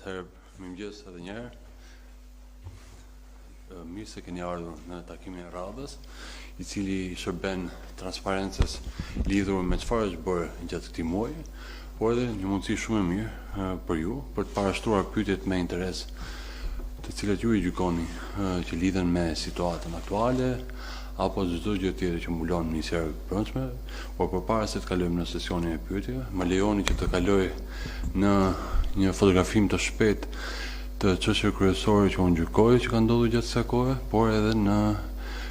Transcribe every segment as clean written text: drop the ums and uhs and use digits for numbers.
Atëherë, mirëmëngjes edhe një herë. Mirë se keni ardhur në takimin e radhës, I cili shërben transparencës lidhur me çfarë është bërë gjatë këtij muaji, por edhe një mundësi shumë e mirë për ju, për të parashtruar pyetjet me interes, të cilat ju I gjykoni që lidhen me situatën aktuale apo çdo gjë tjetër që mbulon Ministria e Brendshme, por përpara se të kalojmë në sesionin e pyetjeve, më lejoni që të kaloj në një fotografim të shpejtë të çështjeve kryesore që unë gjykoj që kanë ndodhur gjatë kësaj kohe, por edhe në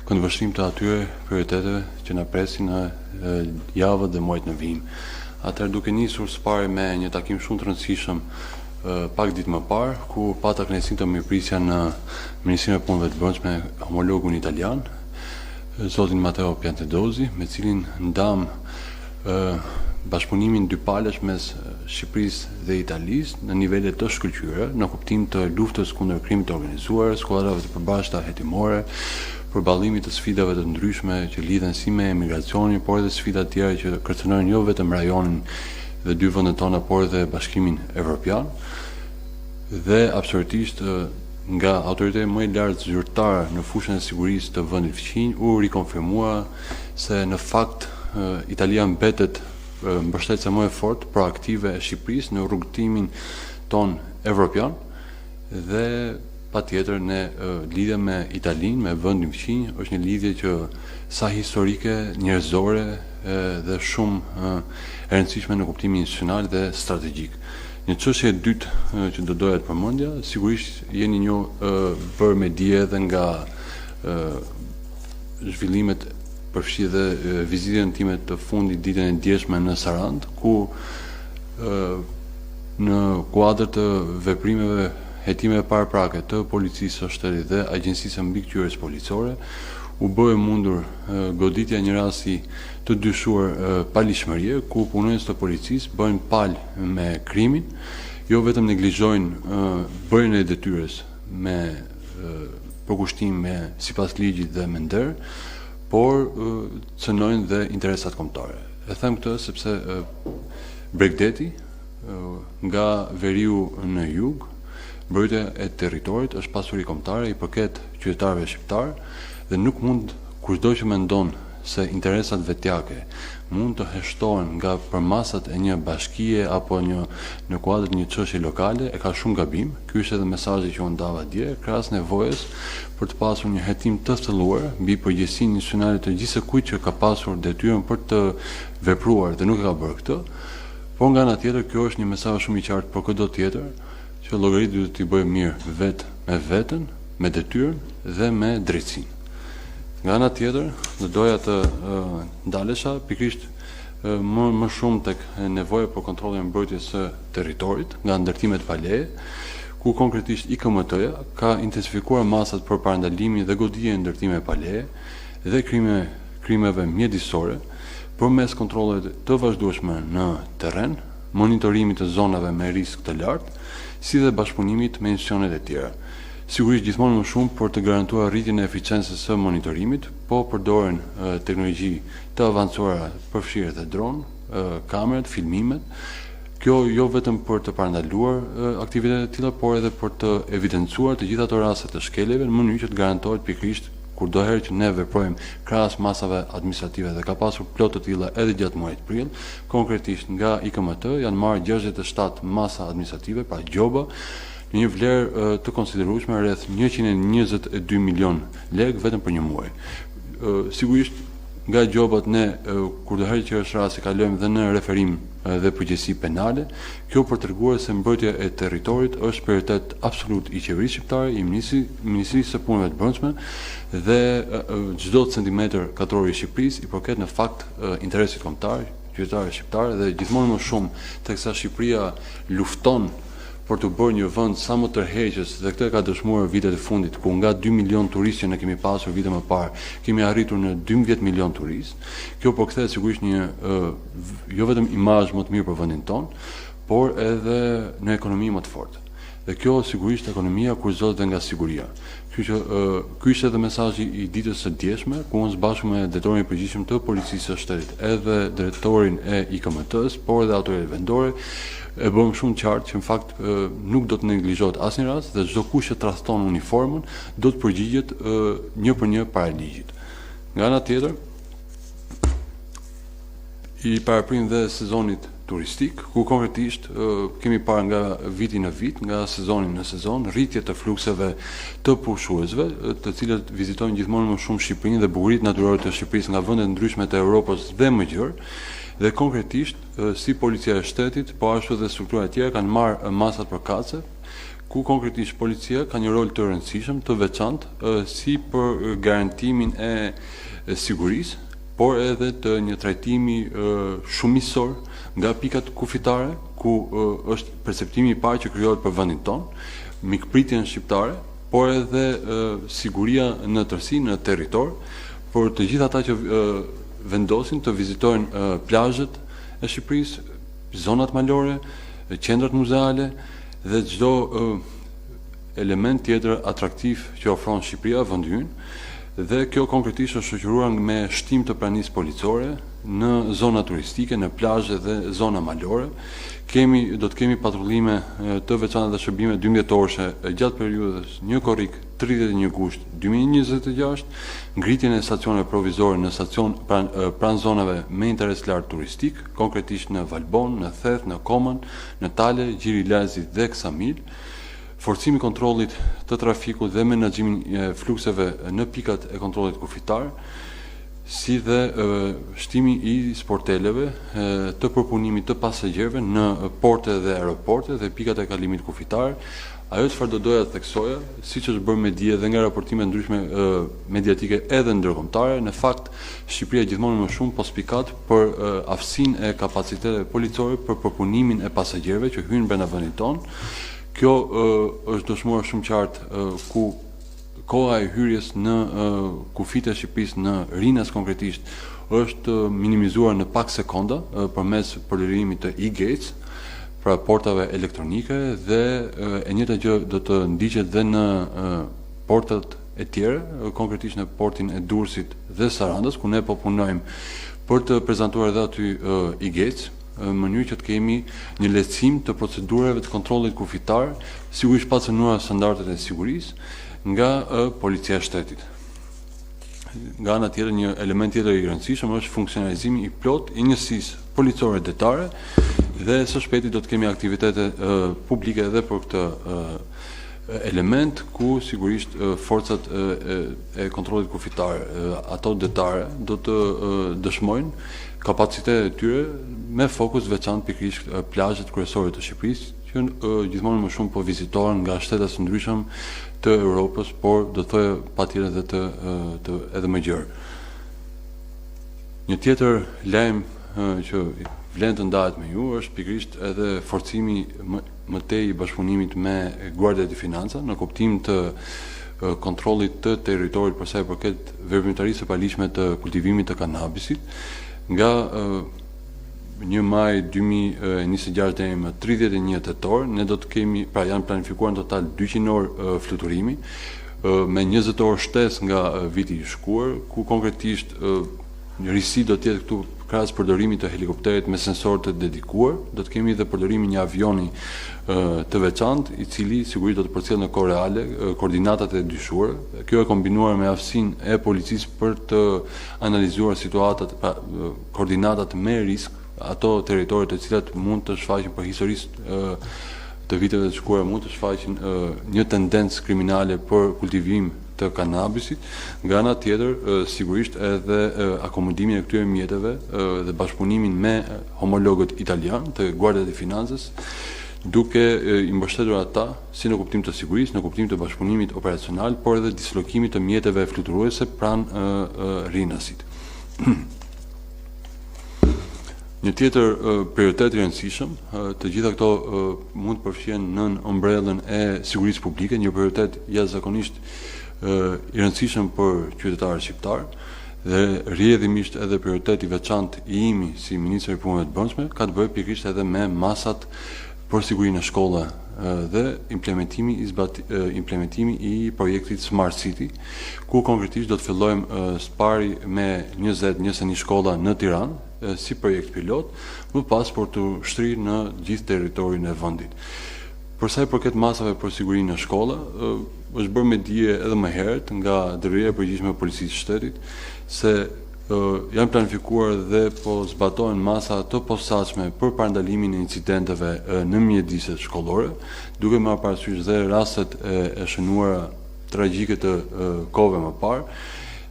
këndvështrim të atyre prioriteteve që na presin në javët dhe muajt në vijim. Atëherë duke nisur së pari me një takim shumë të rëndësishëm pak ditë më parë, ku pata kënaqësinë të mirëprisja në Ministrinë e Punëve të Brendshme homologun italian, zotin Matteo Piantedosi, me cilin ndam bashkëpunimin dypalësh mes Shqipërisë dhe Italisë në nivele të shkëlqyera, në kuptim të luftës kundër krimit të organizuar, skuadrave të përbashkëta hetimore, përballimit të sfidave të ndryshme që lidhen si me emigracionin, por edhe sfida të tjera që kërcënojnë jo vetëm rajonin dhe dy vendet tona, por edhe Bashkimin Evropian. Dhe absolutisht nga autoriteti më I lartë zyrtar në fushën e sigurisë të vendit fqinj u rikonfirmua se në fakt Italia mbetet mbështetëse më e fortë proaktive e Shqipërisë në rrugtimin ton evropian dhe patjetër ne lidhja me Italinë, me vendin fqinj, është një lidhje që sa historike, njerëzore dhe shumë e rëndësishme në kuptimin institucional dhe strategjik. Një çështje e dytë që do doja të përmendja, sigurisht jeni një bërë me dije edhe nga zhvillimet përfshi dhe vizitën time të fundit ditën e djeshme në Sarand, ku në kuadër të veprimeve hetimeve paraprake të policisë së shtetit dhe agjencisë mbikëqyrjes policore, u bë e mundur goditja një rasti të dyshuar palishmërie, ku punonjës të policisë bëjnë palë me krimin, jo vetëm neglizhojnë bërjen e detyrës me përkushtim me sipas ligjit dhe me nder, por cënojnë dhe interesat kombëtare. E them këtë sepse Bregdeti nga veriu në jug, mbrojtja e territorit është pasuri kombëtare, I përket qytetarëve shqiptar dhe nuk mund kushdo që mendon se interesat vetjake mund të heshtohen nga përmasat e një bashkie apo në kuadër një çështje lokale, e ka shumë gabim. Ky është edhe mesazhi që unë dava dje, krahas nevojës për të pasur një hetim të thelluar mbi përgjegjësinë institucionale të gjithë kujt që ka pasur detyrën për të vepruar dhe nuk e ka bërë këtë. Por nga ana tjetër, kjo është një mesazh shumë I qartë për çdo tjetër që llogaritë duhet t'i bëjë mirë vetë me veten, me detyrën dhe me drejtsinë. Nga ana tjetër, do doja të ndalesha pikërisht më shumë tek nevoja për kontrollin e mbrojtjes së territorit nga ndërtimet pa leje, ku konkretisht IKMT-ja ka intensifikuar masat për parandalimin dhe goditjen e ndërtimeve pa leje dhe krimeve mjedisore përmes kontrolleve të vazhdueshme në terren, monitorimit të zonave me risk të lartë, si dhe bashkëpunimit me institucionet e tjera. Sigurisht gjithmonë më shumë për të garantuar rritjen e eficiencës së monitorimit, po përdoren teknologji të avancuara përfshirë dhe dron, kamerat, filmimet. Kjo jo vetëm për të parandaluar aktivitetet e tilla, por edhe për të evidencuar të gjitha ato raste të shkeljeve në mënyrë që të garantohet pikërisht kurdoherë që ne veprojmë krahas masave administrative dhe ka pasur plot të tilla edhe gjatë muajit prill, konkretisht nga IKMT janë marrë 67 masa administrative, pra gjoba, në një vlerë të konsiderueshme rreth 122 milion lekë vetëm për një muaj. Sigurisht nga gjobat ne kurdoherë që është rasti kalojmë dhe në referim dhe përgjegjësi penale, kjo për treguar se mbrojtja e territorit është prioritet absolut I qeverisë shqiptare, I Ministrisë së Punëve të Brendshme dhe çdo centimetër katror I Shqipërisë I përket në fakt interesit kombëtar, qytetarëve shqiptarë dhe gjithmonë më shumë teksa Shqipëria lufton për të bërë një vend sa më tërheqës dhe këtë ka dëshmuar vitet e fundit, ku nga 2 milion turistë që ne kemi pasur vite më parë, kemi arritur në 12 milion turistë. Kjo përkthehet sigurisht një jo vetëm imazh më të mirë për vendin ton, por edhe në ekonomi më të fortë. Dhe kjo sigurisht ekonomia kurzohet dhe nga siguria. Ky është edhe mesazhi I ditës së djeshme, ku unë bashkë me drejtorin e përgjithshëm të policisë së shtetit, edhe drejtorin e IKMT-s, por edhe autoritetet vendore, e bëm shumë qartë që në fakt nuk do të neglizhohet asnjë rast dhe çdo kush që tradhton uniformën do të përgjigjet një për një para ligjit. Nga ana tjetër, i paraprim dhe sezonit turistik, ku konkretisht kemi parë nga viti në vit, nga sezoni në sezon, rritje të flukseve të pushuesve, të cilët vizitojnë gjithmonë më shumë Shqipërinë dhe bukuritë natyrore të Shqipërisë nga vende të ndryshme të Europës dhe më gjërë, dhe konkretisht si policia e shtetit, po ashtu dhe struktura e tjera kanë marrë masat përkatëse, ku konkretisht policia ka një rol të rëndësishëm, të veçantë, si për garantimin e sigurisë, por edhe të një trajtimi shumisor nga pikat kufitare, ku është perceptimi i parë që krijohet për vendin tonë, mikpritjen shqiptare, por edhe siguria në tërësi, në territor, por të gjithë ata që vendosin të vizitojnë plazhet e Shqipërisë, zonat malore, qendrat muzeale dhe çdo element tjetër atraktiv që ofron Shqipëria vendi ynë. Dhe kjo konkretisht është shoqëruar me shtim të pranisë policore në zona turistike, në plazhe dhe zona malore. Do të kemi patrullime të veçanta dhe shërbime 12-orëshe gjatë periudhës 1 korrik 31 gusht 2026, ngritjen e stacioneve provizore në stacion pranë zonave me interes lart turistik, konkretisht në Valbon, në Theth, në Komën, në Tale, Gjiri Lazit dhe Ksamil. Forcimi kontrollit të trafikut dhe menaxhimin e flukseve në pikat e kontrollit kufitar, si dhe shtimi i sporteleve të përpunimit të pasagjerëve në porte dhe aeroporte dhe pikat e kalimit kufitar. Ajo çfarë do doja të theksoja, siç është bërë me dije dhe nga raportime ndryshme mediatike edhe ndërkombëtare, në fakt Shqipëria gjithmonë më shumë po spikat për aftësinë e kapaciteteve policore për përpunimin e pasagjerëve që hyjnë brenda vendit tonë. Kjo është dëshmuar shumë qartë ku koha e hyrjes në kufit e Shqipërisë në Rinas konkretisht është minimizuar në pak sekonda përmes përlirimit të e-gates, pra portave elektronike, dhe e njëjta gjë do të ndiqet dhe në portat e tjera, konkretisht në portin e Durrësit dhe Sarandës, ku ne po punojmë për të prezantuar edhe aty e-gates, në mënyrë që të kemi një lehtësim të procedurave të kontrollit kufitar, sigurisht pa cënuar standardet e sigurisë nga policia e shtetit. Nga ana tjetër, një element tjetër i rëndësishëm është funksionalizimi i plot i njësisë policore detare, dhe së shpejti do të kemi aktivitete publike edhe për këtë element, ku sigurisht forcat e kontrollit kufitar, ato detare, do të dëshmojnë kapacitetet e tyre me fokus veçantë pikërisht plazhet kryesore të Shqipërisë, që gjithmonë më shumë po vizitohen nga shtetet të ndryshëm të Europës, por do të thojë patjetër edhe edhe më gjerë. Një tjetër lajm që vlen të ndahet me ju është pikërisht edhe forcimi më tej i bashkëpunimit me Guardia di Finanza në kuptim të kontrollit të territorit për sa i përket veprimtarisë së paligjshme të kultivimit të kanabisit. Nga 1 maj 2026 deri më 31 tetor, ne do të kemi, pra janë planifikuar në total 200 orë fluturimi, me 20 orë shtesë nga viti i shkuar, ku konkretisht risi do të jetë këtu krahas përdorimit të helikopterit me sensor të dedikuar, do të kemi edhe përdorimin një avioni të veçantë, i cili sigurisht do të përcjell në kohë reale koordinatat e dyshuara. Kjo e kombinuar me aftësinë e policisë për të analizuar situatat, koordinatat me risk, ato territoret të cilat mund të shfaqin për historisë të viteve të shkuara, mund të shfaqin një tendencë kriminale për kultivim të kanabisit. Nga ana tjetër, sigurisht edhe akomodimin e këtyre mjeteve dhe bashkëpunimin me homologët italian të Guardia di Finanzës, duke i mbështetur ata si në kuptim të sigurisë, në kuptim të bashkëpunimit operacional, por edhe dislokimit të mjeteve fluturuese pranë Rinasit. Një tjetër prioritet i rëndësishëm, të gjitha këto mund të përfshihen nën ombrellën e sigurisë publike, një prioritet jashtëzakonisht i rëndësishëm për qytetarët shqiptar, dhe rrjedhimisht edhe prioriteti veçantë i imi si Ministri i Punëve të Brendshme ka të bëjë pikërisht edhe me masat për sigurinë në shkolla dhe implementimi i projektit Smart City, ku konkretisht do të fillojmë së pari me 21 shkolla në Tiranë si projekt pilot, më pas për të shtrirë në gjithë territorin e vendit. Për sa i përket masave për sigurinë në shkolla, është bërë me dije edhe më herët nga Drejtoria e Përgjithshme e Policisë së Shtetit se janë planifikuar dhe po zbatohen masa të posaçme për parandalimin e incidenteve në mjediset shkollore, duke marrë parasysh dhe rastet e shënuara tragjike të kohëve më parë,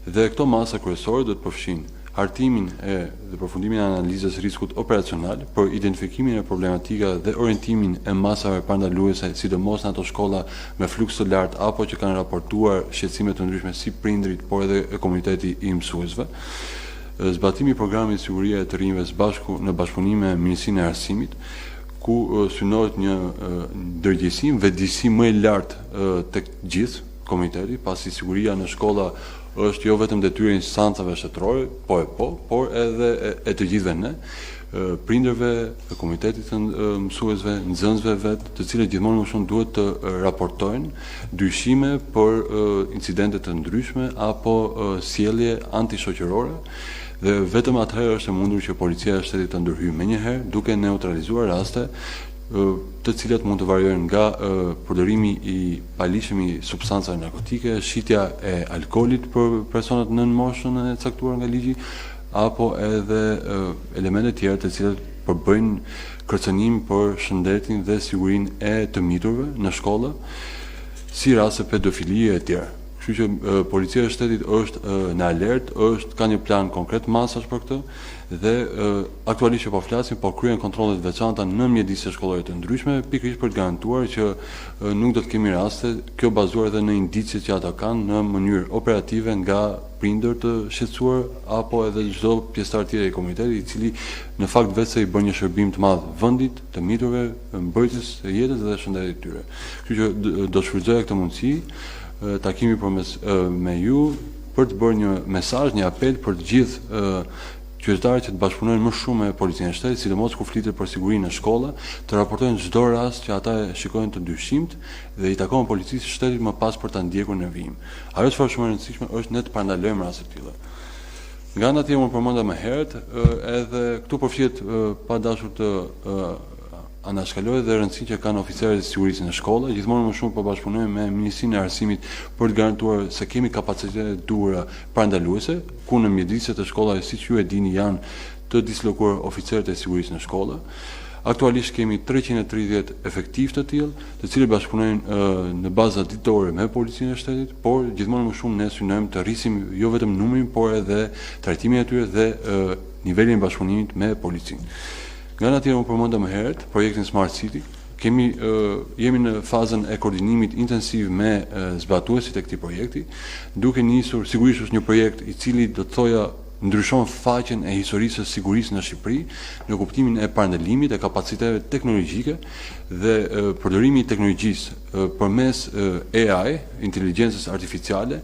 dhe këto masa kryesore do të përfshin hartimin dhe përfundimin e analizës riskut operacional për identifikimin e problematika dhe orientimin e masave parandaluese, sidomos në ato shkolla me fluks të lartë apo që kanë raportuar shqetësime të ndryshme si prindrit, por edhe komuniteti i mësuesve. Zbatimi i programit Siguria e të rinjve në bashkëpunim me Ministrinë e Arsimit, ku synohet një ndërgjegjësim, vetëdijsi më i lartë tek gjithë komuniteti, pasi siguria në shkolla është jo vetëm detyrë e instancave shtetërore, por edhe e të gjithëve ne, prindërve, komunitetit të mësuesve, nxënësve vetë, të cilët gjithmonë më shumë duhet të raportojnë dyshime për incidente të ndryshme apo sjellje antishoqërore, dhe vetëm atëherë është e mundur që policia e shtetit të ndërhyjë menjëherë duke neutralizuar raste të cilat mund të variojnë nga përdorimi i palishëm i substancave narkotike, shitja e alkoolit për personat nën moshën e caktuar nga ligji, apo edhe elemente tjera të cilat përbëjnë kërcënim për shëndetin dhe sigurinë e të miturve në shkolla, si raste pedofilie e tjera. Kështu që policia e shtetit është në alert, ka një plan konkret masash për këtë, dhe aktualisht që po flasim, po kryen kontrollet veçanta në mjedise shkollore të ndryshme, pikërisht për të garantuar që nuk do të kemi raste, kjo bazuar edhe në indicet që ata kanë në mënyrë operative nga prindër të shqetësuar apo edhe çdo pjesëtar tjetër i komunitetit, i cili në fakt vetë se i bën një shërbim të madh vendit, të miturve, mbrojtjes së jetës dhe shëndetit të tyre. Kështu që do shfrytëzoja këtë mundësi takimi me ju për të bërë një mesazh, një apel për të gjithë qytetarët që të bashkëpunojnë më shumë me policinë e shtetit, sidomos kur flitet për sigurinë në shkolla, të raportojnë çdo rast që ata shikojnë të dyshimt dhe i takon policisë së shtetit më pas për ta ndjekur në vijim. Ajo çfarë shumë e rëndësishme është ne të parandalojmë raste të tilla. Nga ana tjetër, unë përmenda më herët, edhe këtu përfshihet pa dashur të anashkalohet dhe rëndësinë që kanë oficerët e sigurisë në shkolla. Gjithmonë më shumë po bashkëpunojmë me Ministrinë e Arsimit për të garantuar se kemi kapacitete të duhura parandaluese, ku në mjediset e shkollave, siç ju e dini, janë të dislokuar oficerët e sigurisë në shkolla. Aktualisht kemi 330 efektiv të tillë, të cilët bashkëpunojnë në baza ditore me policinë e shtetit, por gjithmonë më shumë ne synojmë të rrisim jo vetëm numrin, por edhe trajtimin e tyre dhe nivelin e bashkëpunimit me policinë. Nga ana tjetër, unë përmenda më herët projektin Smart City. Jemi në fazën e koordinimit intensiv me zbatuesit e këtij projekti, duke nisur, sigurisht është një projekt i cili do të thoja ndryshon faqen e historisë së sigurisë në Shqipëri në kuptimin e parandalimit e kapaciteteve teknologjike dhe përdorimi i teknologjisë përmes AI, inteligjencës artificiale,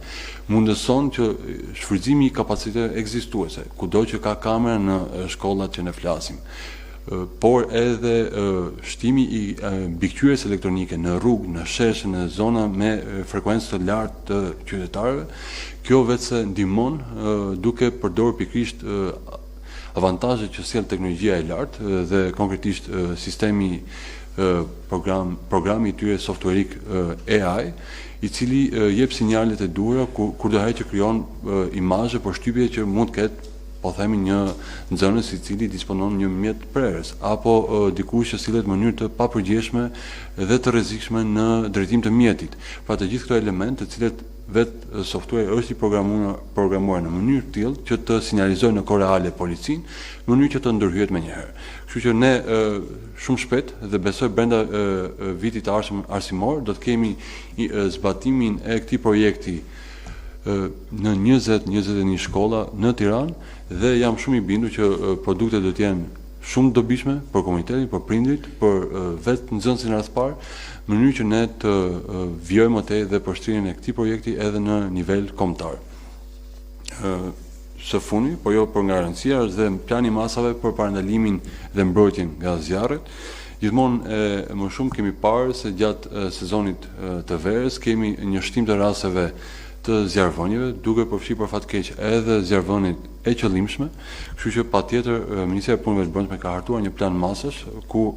mundëson që shfrytëzimi i kapaciteteve ekzistuese, kudo që ka kamera në shkollat që ne flasim, por edhe shtimi i mbikëqyrjes elektronike në rrugë, në sheshe, në zona me frekuencë të lartë të qytetarëve, kjo vetëse ndihmon duke përdorur pikërisht avantazhet që sjell teknologjia e lartë dhe konkretisht sistemi programi i tyre softwareik AI, i cili jep sinjalet e duhura kurdoherë që krijon imazhe për shtypje që mund të ketë, po themi, një nxënës i cili disponon një mjet prerës, apo dikush që sillet në mënyrë të papërgjeshme dhe të rrezikshme në drejtim të mjetit. Pra të gjithë këto elemente, të cilat vetë software është i programuar në mënyrë të tillë që të sinjalizojë në kohë reale policinë, në mënyrë që të ndërhyjet menjëherë. Kështu që ne shumë shpejt dhe besoj brenda vitit arsimor do të kemi zbatimin e këtij projekti në 20-21 shkolla në Tiranë, dhe jam shumë i bindur që produktet do të jenë shumë dobishme për komunitetin, për prindrit, për vetë nxënësin rrethpar, në mënyrë që ne të vijojmë më tej dhe për shtrirjen e këtij projekti edhe në nivel kombëtar. së fundi, por jo për nga rëndësia, është dhe plani masave për parandalimin dhe mbrojtjen nga zjarret. Gjithmonë më shumë kemi parë se gjatë sezonit të verës kemi një shtim të rasteve të zjarrvënieve, duke përfshirë për fat keq edhe zjarrvëniet e qëllimshme, kështu që patjetër Ministria e Punëve të Brendshme ka hartuar një plan masash ku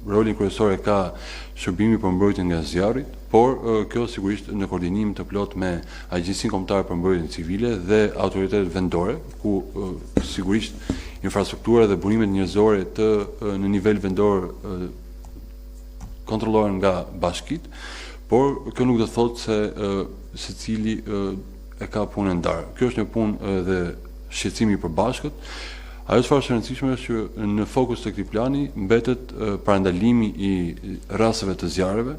rolin kryesor e ka shërbimi për mbrojtjen nga zjarri, por kjo sigurisht në koordinim të plot me Agjencinë Kombëtare për Mbrojtjen Civile dhe autoritetet vendore, ku sigurisht infrastruktura dhe burimet njerëzore në nivel vendor kontrollohen nga bashkitë, por kjo nuk do të thotë se secili e ka punën ndarë. Kjo është një punë dhe shqetësimi i përbashkët. Ajo çfarë është e rëndësishme është që në fokus të këtij plani mbetet parandalimi i rasteve të zjarreve,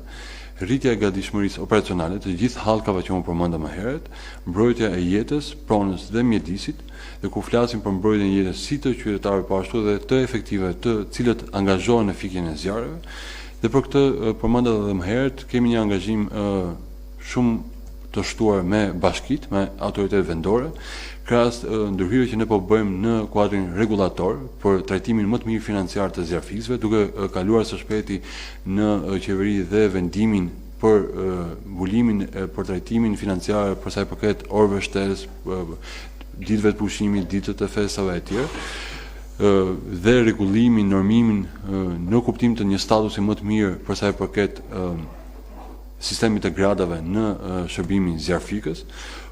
rritja e gatishmërisë operacionale të gjithë hallkave që unë përmenda më herët, mbrojtja e jetës, pronës dhe mjedisit, dhe ku flasim për mbrojtjen e jetës si të qytetarëve po ashtu dhe të efektive të cilët angazhohen në fikjen e zjarreve. Dhe për këtë përmenda edhe më herët kemi një angazhim shumë të shtuar me bashkitë, me autoritetet vendore, krahas ndërhyrjeve që ne po bëjmë në kuadrin rregullator për trajtimin më të mirë financiar të zjarfikësve, duke kaluar së shpejti në qeveri dhe vendimin për mbulimin për trajtimin financiar për sa i përket orëve shtesë, ditëve të pushimit, ditët e festave e tjerë, dhe rregullimin, normimin në kuptim të një statusi më të mirë për sa i përket sistemit të gradave në shërbimin zjarfikës.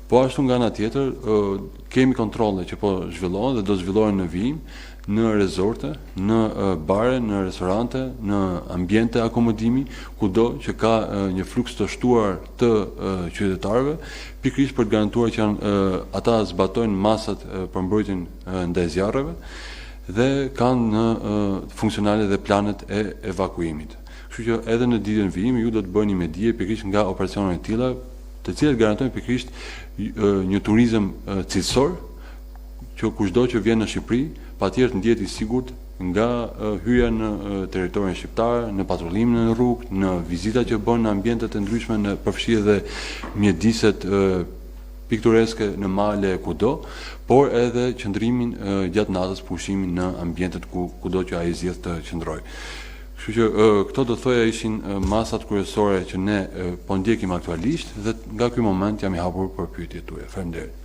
Po ashtu nga ana tjetër kemi kontrolle që po zhvillohen dhe do zhvillohen në vijim, në rezorte, në bare, në restorante, në ambiente akomodimi, kudo që ka një fluks të shtuar të qytetarëve, pikërisht për të garantuar që ata zbatojnë masat për mbrojtjen ndaj zjarreve dhe kanë në funksionale dhe planet e evakuimit. Kështu që edhe në ditën e vijimit ju do të bëni me dije pikërisht nga operacionet e tilla, të cilat garantojnë pikërisht një turizëm cilësor, që kushdo që vjen në Shqipëri, patjetër të ndjehet i sigurt nga hyrja në territorin shqiptar, në patrullimin në rrugë, në vizitat që bën në ambiente të ndryshme, në përfshirje dhe mjediset piktoreske në male kudo, por edhe qëndrimin gjatë natës, pushimin në ambientet kudo që ai zgjedh të qëndrojë. Kështu që këto do thoja ishin masat kryesore që ne po ndjekim aktualisht dhe nga ky moment jam i hapur për pyetjet tuaja. Faleminderit.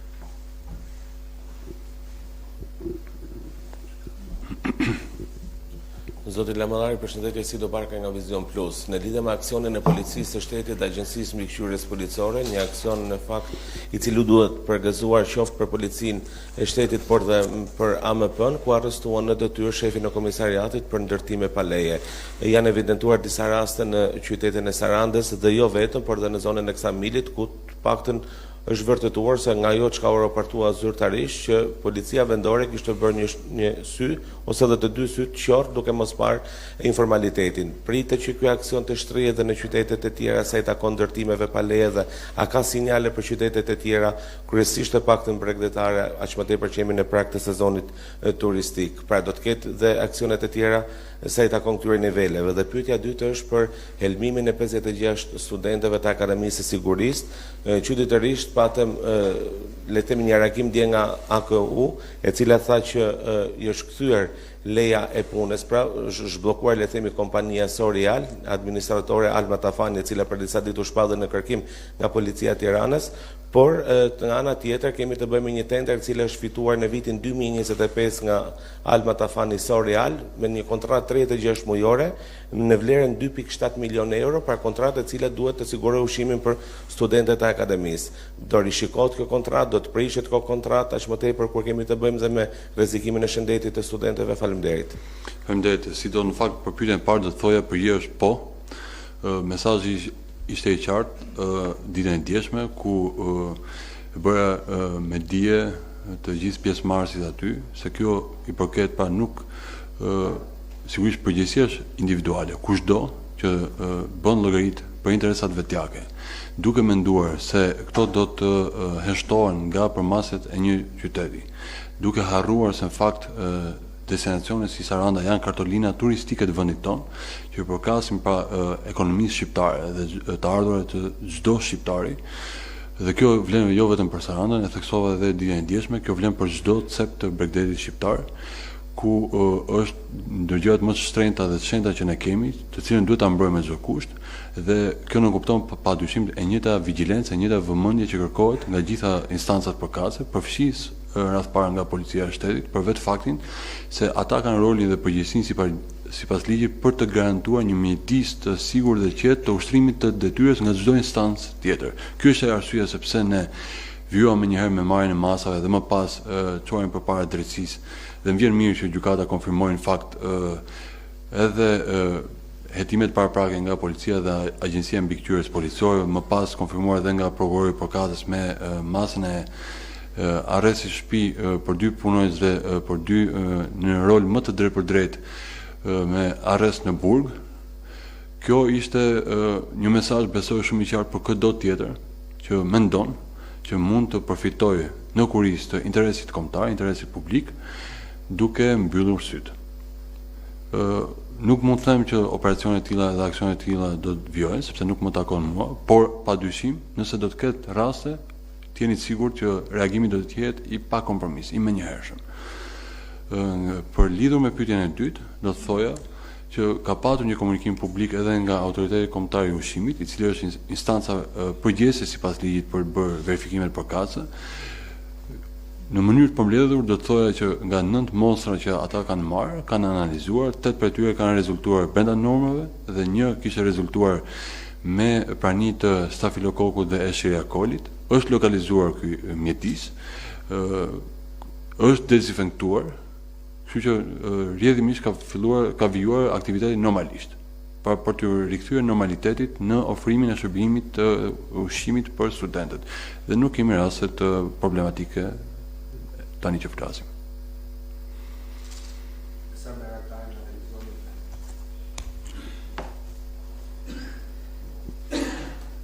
Zoti Lamallari, përshëndetje, si do parka nga Vizion Plus. Në lidhje me aksionin e policisë së shtetit dhe Agjencisë Mbikëqyrjes Policore, një aksion në fakt i cili duhet përgëzuar qoftë për policinë e shtetit por dhe për AMP-n, ku arrestuan në detyrë shefin e komisariatit për ndërtime pa leje. Janë evidentuar disa raste në qytetin e Sarandës dhe jo vetëm, por dhe në zonën e Ksamilit, ku të paktën është vërtetuar se nga ajo çka u raportua zyrtarisht që policia vendore kishte bërë një sy ose edhe të dy sy të qorë duke mos parë informalitetin. Pritet që ky aksion të shtrihet edhe në qytetet e tjera sa i takon ndërtimeve pa leje dhe a ka sinjale për qytetet e tjera, kryesisht e paktën bregdetare, aq më tepër që jemi në prag të sezonit turistik. Pra do të ketë dhe aksionet e tjera sa i takon këtyre niveleve. Dhe pyetja e dytë është për helmimin e 56 studentëve të Akademisë së Sigurisë, çuditërisht patëm le të themi një reagim dje nga AKU, e cila tha që i është kthyer leja e punës, pra është zhbllokuar le të themi kompania Sorial, administratore Alma Tafani, e cila për disa ditë u shpallë në kërkim nga policia e Tiranës, por nga ana tjetër kemi të bëjmë një tender i cili është fituar në vitin 2025 nga Alma Tafani Sorial me një kontratë 36 mujore në vlerën 2.7 milion euro, pra kontratë e cila duhet të sigurojë ushqimin për studentët e akademisë. Do rishikohet kjo kontratë, do të prishet kjo kontratë, aq më tepër kur kemi të bëjmë dhe me rrezikimin e shëndetit të studentëve. Faleminderit. Faleminderit. Si do në fakt për pyetjen e parë do të thoja për është po. Mesazhi ishte i qartë ditën e djeshme ku bëra me dije të gjithë pjesëmarrësit aty se kjo i përket pa nuk sigurisht përgjegjësia është individuale. Kushdo që bën llogarit për interesat vetjake, duke menduar se këto do të heshtohen nga përmaset e një qyteti, duke harruar se në fakt destinacione si Saranda janë kartolina turistike të vendit tonë, që përkasin pa ekonomisë shqiptare dhe të ardhurat të çdo shqiptari, Dhe kjo vlen jo vetëm për Sarandën, e theksova edhe ditën e dieshme, kjo vlen për çdo cep të Bregdetit shqiptar, ku është ndër gjërat më të shtrenjta dhe të shenjta që ne kemi, të cilën duhet ta mbrojmë me çdo kusht, dhe kjo nuk kupton padyshim e njëjta vigjilencë, e njëjta vëmendje që kërkohet nga gjitha instancat përkatëse, përfshis rreth para nga policia e shtetit, për vetë faktin se ata kanë rolin dhe përgjegjësinë sipas ligjit për të garantuar një mjedis të sigurt dhe qetë të ushtrimit të detyrës nga çdo instancë tjetër. Ky është arsyeja sepse ne vijuam njëherë me marrjen e masave dhe më pas çojmë përpara drejtësisë. Dhe më vjen mirë që gjykata konfirmoi në fakt edhe hetimet paraprake nga policia dhe Agjencia Mbikëqyrjes Policore, më pas konfirmuar edhe nga prokurori përkatës me masën e arrestit shtëpi për 2 punonjës dhe për 2 në rol më të drejtë për drejtë me arrest në burg. Kjo ishte një mesazh besoj shumë i qartë për çdo tjetër që mendon që mund të përfitojë në kurisë të interesit kombëtar, interesit publik, duke mbyllur syt. Nuk mund të them që operacione të tilla dhe aksione të tilla do të vijojnë, sepse nuk më takon mua, por padyshim, nëse do të ketë raste, jeni të sigurt që reagimi do të jetë i pa kompromis, i menjëhershëm. Për lidhur me pyetjen e dytë, do të thoja që ka patur një komunikim publik edhe nga autoriteti kombëtar i ushqimit, i cili është instanca përgjegjëse sipas ligjit për bërë verifikimet përkatëse. Në mënyrë të përmbledhur do të thoja që nga 9 mostra që ata kanë marrë, kanë analizuar, 8 prej tyre kanë rezultuar brenda normave dhe 1 kishte rezultuar me prani të stafilokokut dhe escheriakolit. Është lokalizuar ky mjedis, është dezinfektuar, kështu që rrjedhimisht ka vijuar aktiviteti normalisht, për të rikthyer normalitetit në ofrimin e shërbimit të ushqimit për studentët. Dhe nuk kemi raste të problematike tani që flasim.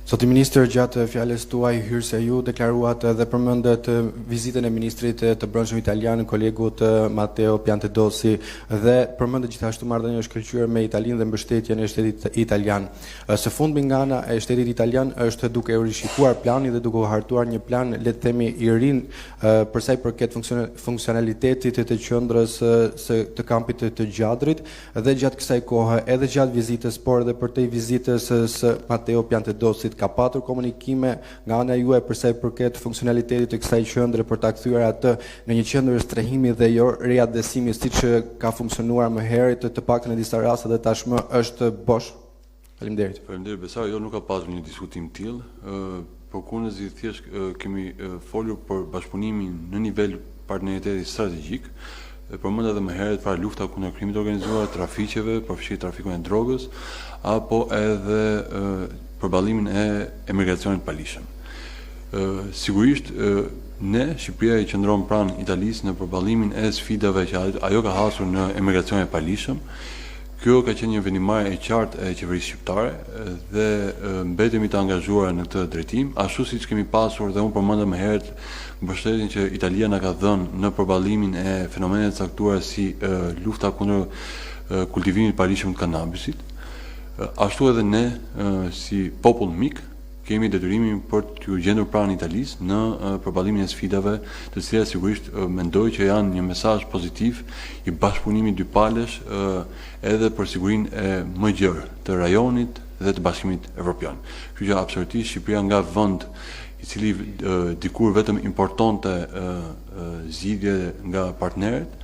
Zoti Ministër, gjatë fjalës tuaj hyrëse ju deklaruat dhe përmendët vizitën e ministrit të brendshëm italian, kolegut Matteo Piantedosi, dhe përmendët gjithashtu marrëdhënien e shkëlqyer me Italinë dhe mbështetjen e shtetit italian. Së fundmi nga ana e shtetit italian është duke u rishikuar plani dhe duke u hartuar një plan, le të themi, i rin për sa i përket funksionalitetit të qendrës së të kampit të Gjadrit, dhe gjatë kësaj kohe, edhe gjatë vizitës, por edhe për te vizitës së Matteo Piantedosit, ka patur komunikime nga ana juaj për sa i përket funksionalitetit të kësaj qendre për ta kthyer atë në një qendër strehimi dhe jo riadesimi siç ka funksionuar më herët, të paktën në disa raste dhe tashmë është bosh? Faleminderit. Faleminderit Besar, jo nuk ka pasur një diskutim tillë. Përkundazi thjesht kemi folur për bashkëpunimin në nivel partneriteti strategjik. Përmend edhe më herët para lufta kundër krimit të organizuar, trafiqeve, përfshirë trafikun e drogës, apo edhe përballimin e emigracionit palishëm. Sigurisht ne, Shqipëria, i qëndron pranë Italisë në përballimin e sfidave që ajo ka hasur në emigracionin e palishëm. Kjo ka qenë një vendimarrje e qartë e qeverisë shqiptare dhe mbetemi të angazhuar në këtë drejtim, ashtu siç kemi pasur dhe unë përmenda më herët mbështetjen që Italia na ka dhënë në përballimin e fenomeneve të caktuara si lufta kundër kultivimit të palishëm të kanabisit. Ashtu edhe ne, si popull mik, kemi detyrimin për të gjendur pranë Italisë në përballimin e sfidave, të cilat sigurisht mendoj që janë një mesazh pozitiv i bashkëpunimit dypalesh edhe për sigurinë e më gjerë të rajonit dhe të Bashkimit Evropian. Kështu që absolutisht Shqipëria nga vend i cili dikur vetëm importonte zgjidhje nga partnerët,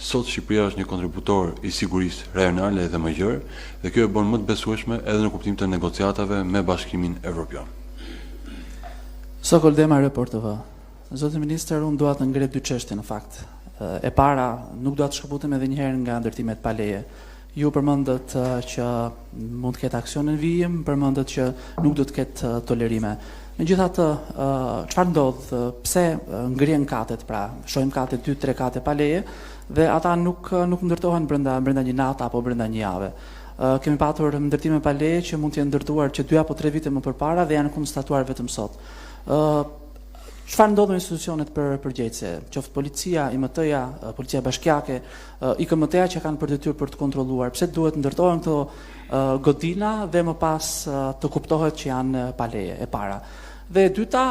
sot Shqipëria është një kontributor i sigurisë rajonale dhe më gjerë, dhe kjo e bën më të besueshme edhe në kuptim të negociatave me Bashkimin Evropian. Sokol Dema, Report TV. Zoti Ministër, unë dua të ngre 2 çështje në fakt. E para, nuk dua të shkëputem edhe një herë nga ndërtimet pa leje. Ju përmendët që mund të ketë aksione në vijim, përmendët që nuk do të ketë tolerime. Megjithatë, çfarë ndodh? Pse ngrihen katet, pra, shohim kate 2-3 kate pa leje dhe ata nuk ndërtohen brenda një nate apo brenda një jave. Kemi patur ndërtime pa leje që mund të jenë ndërtuar që 2 apo 3 vite më përpara dhe janë konstatuar vetëm sot. Çfarë ndodh me institucionet përgjegjëse, qoftë policia, IMT-ja, policia bashkiake, IKMT-ja që kanë për detyrë për të kontrolluar, pse duhet ndërtohen këto godina dhe më pas të kuptohet që janë pa leje, e para. Dhe e dyta,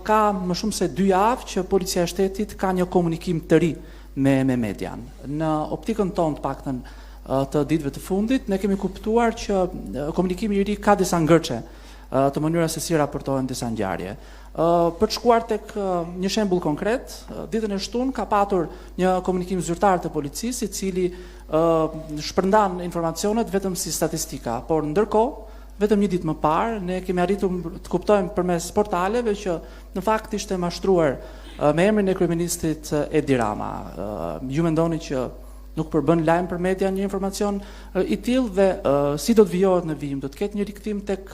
ka më shumë se 2 javë që Policia e Shtetit ka një komunikim të ri me median. Në optikën tonë të paktën të ditëve të fundit, ne kemi kuptuar që komunikimi i ri ka disa ngërçe të mënyra se si raportohen disa ngjarje. Për të shkuar tek një shembull konkret, ditën e shtunë ka patur një komunikim zyrtar të policisë i cili shpërndan informacionet vetëm si statistika, por ndërkohë vetëm një ditë më parë ne kemi arritur të kuptojmë përmes portaleve që në fakt ishte mashtruar me emrin e kryeministrit Edi Rama. Ju mendoni që nuk përbën lajm për media një informacion i tillë dhe si do të vijohet në vijim? Do të ketë një rikthim tek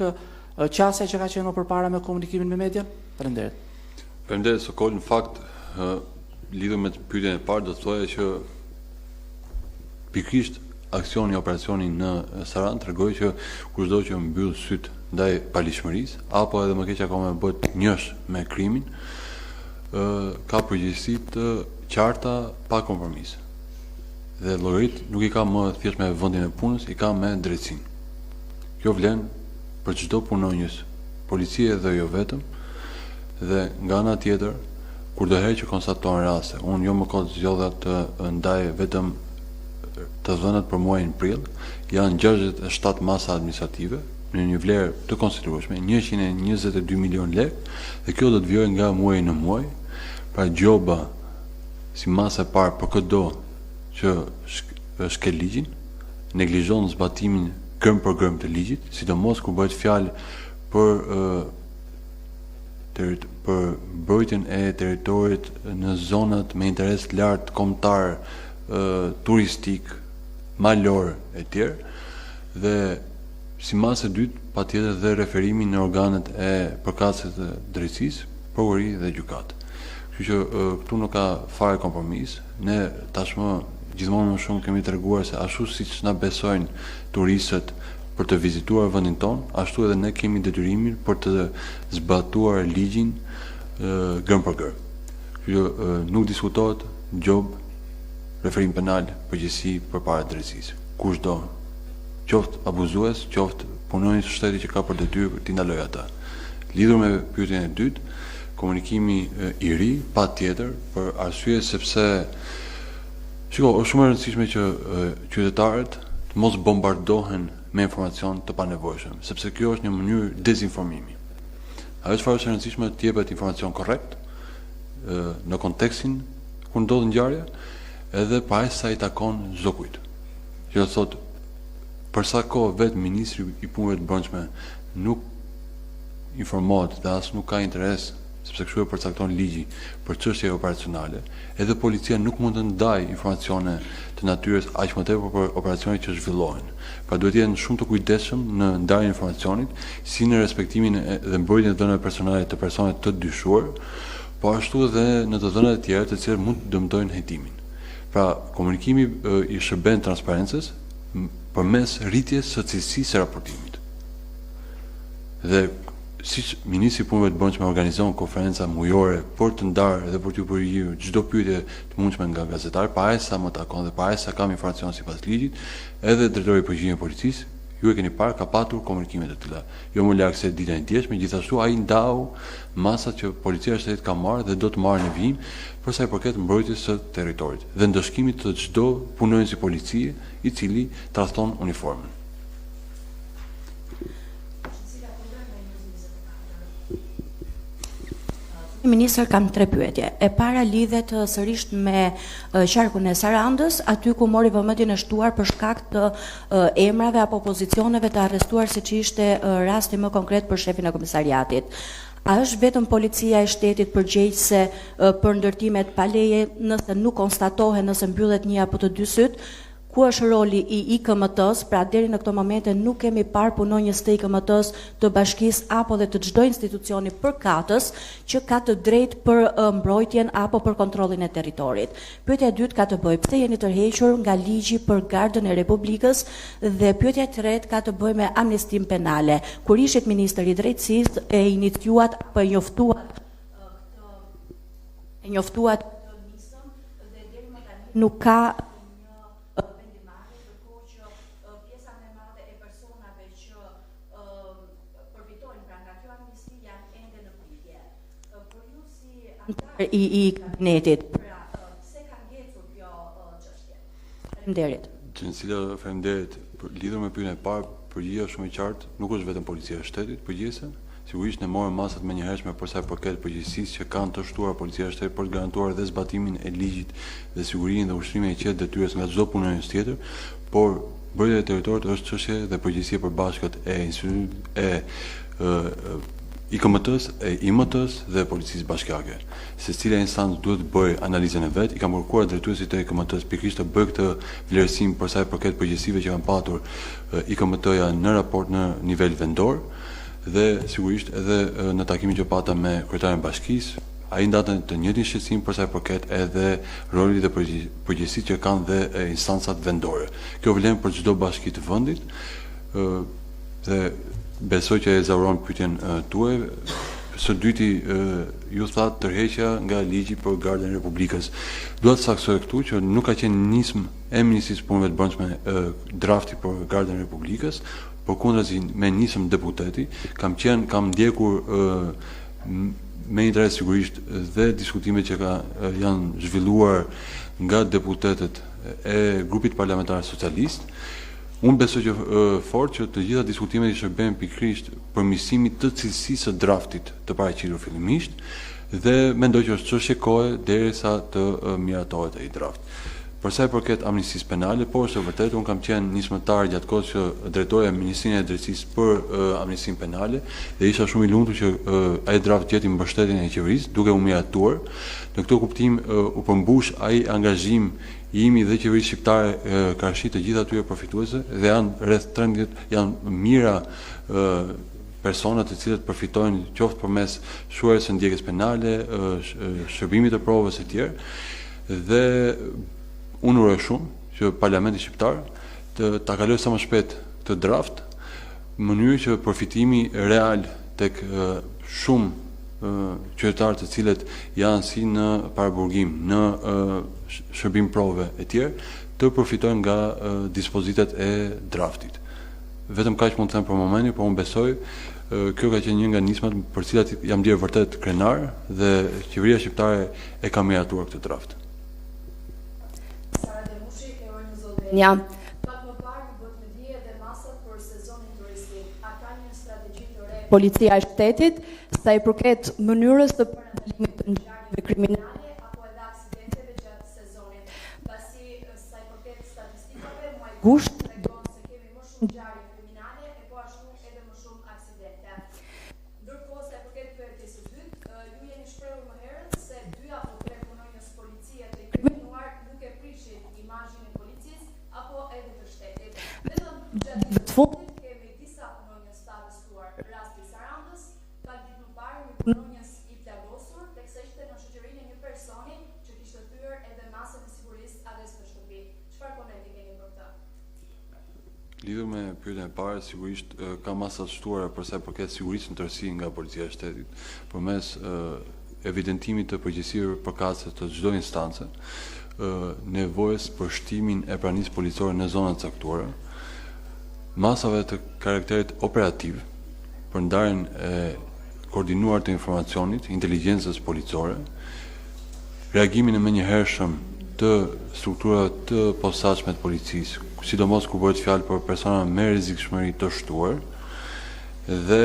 qasja që ka qenë më përpara me komunikimin me median? Faleminderit. Faleminderit Sokol, në fakt lidhur me pyetjen e parë do të thoya që pikërisht aksioni, operacioni në Saran tregoi që kushdo që mbyll syt ndaj palishmërisë apo edhe më keq akoma bëhet njësh me krimin, ka përgjegjësi të qarta pa kompromis. Dhe llogarit nuk i ka më thjesht me vendin e punës, i ka me drejtsinë. Kjo vlen për çdo punonjës, policie dhe jo vetëm. Dhe nga ana tjetër, kurdoherë që konstatohen raste, unë jo më kot zgjodha të ndaj vetëm të dhënat për muajin prill, janë 67 masa administrative në një vlerë të konsiderueshme, 122 milion lekë, dhe kjo do të vijojë nga muaji në muaj. Pra gjoba si masë e parë për çdo që shkel ligjin, neglizhon zbatimin gërm për gërm të ligjit, sidomos kur bëhet fjalë për mbrojtjen e territorit në zonat me interes të lartë kombëtar, turistik, malor e tjerë, dhe si masë e dytë patjetër dhe referimi në organet e përkatësit të drejtësisë, prokurori dhe gjykatë. Kështu që këtu nuk ka fare kompromis. Ne tashmë gjithmonë më shumë kemi treguar se ashtu siç na besojnë turistët për të vizituar vendin ton, ashtu edhe ne kemi detyrimin për të zbatuar ligjin gërm për gërm. Kështu që nuk diskutohet gjobë, referim penal, përgjegjësi përpara drejtësisë. Kushdo, qoftë abuzues, qoftë punonjës së shtetit që ka për detyrë t'i ndalojë ata. Lidhur me pyetjen e dytë, komunikimi i ri, patjetër, për arsye sepse është shumë e rëndësishme që qytetarët të mos bombardohen me informacion të panevojshëm, sepse kjo është një mënyrë dezinformimi. Ajo çfarë është e rëndësishme të jepet informacion korrekt në kontekstin ku ndodh ngjarja, edhe para sa i takon çdo kujt. Që do të thotë, për sa kohë vetë ministri i punëve të brendshme nuk informohet dhe as nuk ka interes, sepse kështu e përcakton ligji për çështje operacionale, edhe policia nuk mund të ndajë informacione të natyrës aq më tepër për operacionet që zhvillohen. Pra duhet të jenë shumë të kujdesshëm në ndarjen e informacionit, si në respektimin dhe mbrojtjen e dhënave personale të personave të dyshuar, po ashtu edhe në të dhënat e tjera të cilat mund të dëmtojnë hetimin. Pra komunikimi i shërben transparencës përmes rritjes së cilësisë së raportimit. Dhe siç ministri i punëve të brendshme organizon konferenca mujore për të ndarë dhe për t'u përgjigjer çdo pyetje të mundshme nga gazetar, para më takon dhe para kam informacion sipas ligjit, edhe drejtori i përgjigjen e policisë, ju e keni parë, ka patur komunikime të tilla. Jo më lart se ditën e djeshme, gjithashtu ai ndau masat që policia e shtetit ka marrë dhe do të marrë në vijim për sa i përket mbrojtjes së territorit dhe ndëshkimit të çdo punonjësi policie i cili tradhton uniformën. Ministër, kam 3 pyetje. E para lidhet sërish me qarkun e Sarandës, aty ku mori vëmendjen e shtuar për shkak të emrave apo pozicioneve të arrestuar, siç ishte rasti më konkret për shefin e komisariatit. A është vetëm policia e shtetit përgjegjëse për ndërtimet pa leje nëse nuk konstatohen, nëse mbyllet një apo të dy syt? Ku është roli i IKMT-s? Pra deri në këto momente nuk kemi parë punonjës të IKMT-s, të bashkisë apo dhe të çdo institucioni përkatës që ka të drejtë për mbrojtjen apo për kontrollin e territorit. Pyetja e dytë ka të bëjë pse jeni tërhequr nga ligji për Gardën e Republikës, dhe pyetja e tretë ka të bëjë me amnestim penale. Kur ishit ministër i drejtësisë e iniciuat apo e njoftuat këtë nisëm dhe deri më tani nuk ka i kabinetit. Se ka ngecur kjo çështje? Faleminderit. Gjensila, faleminderit. Lidhur me pyetjen e parë, përgjigjja është shumë e qartë, nuk është vetëm policia e shtetit përgjigjese. Sigurisht ne morëm masat më njëhershme për sa i përket përgjegjësisë që kanë të shtuar policia e shtetit për të garantuar dhe zbatimin e ligjit dhe sigurinë dhe ushtrimin e qetë detyrës nga çdo punonjës tjetër, por mbrojtja e territorit është çështje dhe përgjegjësia e përbashkët e IKMT-s, IMT-s dhe policisë bashkiake. Secila instancë duhet të bëjë analizën e vet. I kam kërkuar drejtuesit e IKMT-s pikërisht të bëjë këtë vlerësim për sa i përket përgjegjësive që kanë patur IKMT-ja në raport në nivel vendor dhe sigurisht edhe në takimin që pata me kryetarin e bashkisë, ai ndatën të njëjtin shqetësim për sa i përket edhe rolit dhe përgjegjësitë që kanë dhe instancat vendore. Kjo vlen për çdo bashki të vendit dhe besoj që e zauron pyetjen tuaj. Së dyti ju thatë tërheqja nga ligji për Gardën e Republikës. Dua të saksoj këtu që nuk ka qenë nismë e Ministrisë Punëve të Brendshme drafti për Gardën e Republikës, por kundrazi me nisëm deputeti, kam ndjekur me interes sigurisht dhe diskutimet që janë zhvilluar nga deputetët e grupit parlamentar socialist. Unë besoj që fort që të gjitha diskutimet i shërbejnë pikërisht përmirësimit të cilësisë së draftit të paraqitur fillimisht dhe mendoj që është çështje kohe derisa të miratohet ai draft. Për sa i përket amnistisë penale, po është e vërtetë, unë kam qenë nismëtar gjatë kohës që drejtoja Ministrinë e Drejtësisë për amnistinë penale dhe isha shumë i lumtur që ai draft gjeti mbështetjen e qeverisë duke u miratuar. Në këtë kuptim u përmbush ai angazhim imi dhe qeverisë shqiptare karshi të gjitha atyre përfituese dhe janë rreth 13 janë mira personat të cilët përfitojnë qoftë përmes shuarjes së ndjekjes penale, shërbimit të provës e tjerë dhe unë uroj shumë që Parlamenti shqiptar ta kalojë sa më shpejt këtë draft në mënyrë që përfitimi real tek shumë qytetarë të cilët janë si në paraburgim, në shërbim prove e tjerë, të përfitojnë nga dispozitat e draftit. Vetëm kaq mund të them për momentin, por unë besoj kjo ka qenë një nga nismat për cilat jam ndier vërtet krenar dhe qeveria shqiptare e ka miratuar këtë draft. Ja, pak më parë do të më dije dhe masat për sezonin turistik. A ka një strategji të re policia e shtetit sa i përket mënyrës të parandalimit të ngjarjeve kriminale apo edhe aksidenteve gjatë sezonit? Pasi sa i përket statistikave, muaj gusht tregon se kemi më shumë ngjarje kriminale e po ashtu edhe më shumë aksidente. Ndërkohë sa i përket pyetjes së dytë, ju jeni shprehur më herët se 2 apo 3 punonjës policie të inkriminuar nuk e prishin imazhin e policisë apo edhe të shtetit. Vetëm gjatë ditës së fundit kemi disa punonjës të arrestuar. Rasti i Sarandës, pak ditë më parë një punonjës i plagosur, teksa ishte në shoqërinë e një personi që kishte thyer edhe masën e sigurisë arrest në shtëpi. Çfarë komenti keni për këtë? Lidhur me pyetjen e parë, sigurisht ka masa të shtuara për sa i përket sigurisë në tërësi nga policia e shtetit, përmes evidentimit të përgjegjësive përkatëse të çdo instance, nevojës për shtimin e pranisë policore në zonat caktuara, masave të karakterit operativ për ndarjen e koordinuar të informacionit, inteligjencës policore, reagimin e menjëhershëm të strukturave të posaçme të policisë, sidomos kur bëhet fjalë për persona me rrezikshmëri të shtuar, dhe